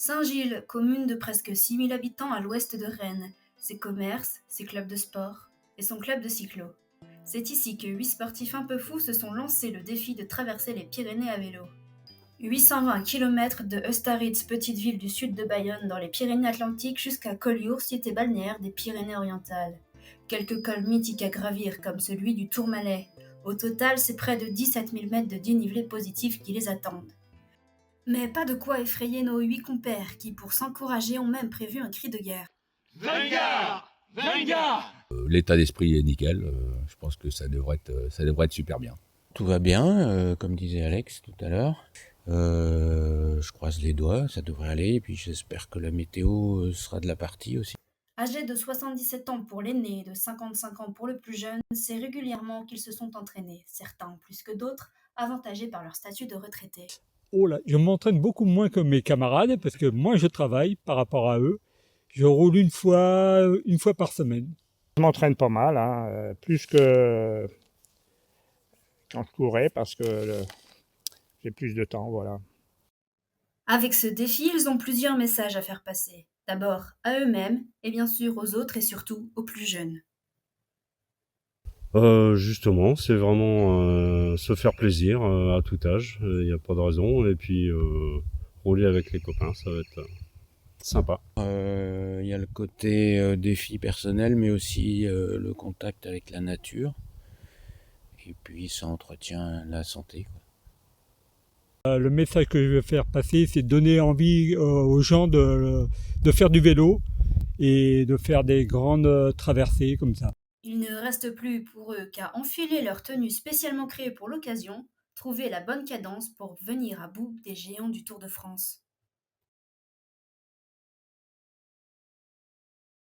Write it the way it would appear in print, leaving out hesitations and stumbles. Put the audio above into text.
Saint-Gilles, commune de presque 6 000 habitants à l'ouest de Rennes, ses commerces, ses clubs de sport et son club de cyclo. C'est ici que 8 sportifs un peu fous se sont lancés le défi de traverser les Pyrénées à vélo. 820 km de Eustaritz, petite ville du sud de Bayonne dans les Pyrénées-Atlantiques jusqu'à Collioure, cité balnéaire des Pyrénées-Orientales. Quelques cols mythiques à gravir comme celui du Tourmalet. Au total, c'est près de 17 000 mètres de dénivelé positif qui les attendent. Mais pas de quoi effrayer nos 8 compères qui, pour s'encourager, ont même prévu un cri de guerre. Vengard! Vengard! L'état d'esprit est nickel, je pense que ça devrait être super bien. Tout va bien, comme disait Alex tout à l'heure. Je croise les doigts, ça devrait aller, et puis j'espère que la météo sera de la partie aussi. Âgés de 77 ans pour l'aîné et de 55 ans pour le plus jeune, c'est régulièrement qu'ils se sont entraînés, certains plus que d'autres, avantagés par leur statut de retraité. Oh là, je m'entraîne beaucoup moins que mes camarades parce que moi je travaille par rapport à eux. Je roule une fois par semaine. Je m'entraîne pas mal, plus que quand je courais parce que j'ai plus de temps, voilà. Avec ce défi, ils ont plusieurs messages à faire passer. D'abord à eux-mêmes, et bien sûr aux autres et surtout aux plus jeunes. Justement, c'est vraiment se faire plaisir à tout âge, il n'y a pas de raison, et puis rouler avec les copains, ça va être sympa. Il y a le côté défi personnel, mais aussi le contact avec la nature. Et puis ça entretient la santé, quoi. Le message que je veux faire passer, c'est donner envie aux gens de faire du vélo et de faire des grandes traversées comme ça. Il ne reste plus pour eux qu'à enfiler leur tenue spécialement créée pour l'occasion, trouver la bonne cadence pour venir à bout des géants du Tour de France.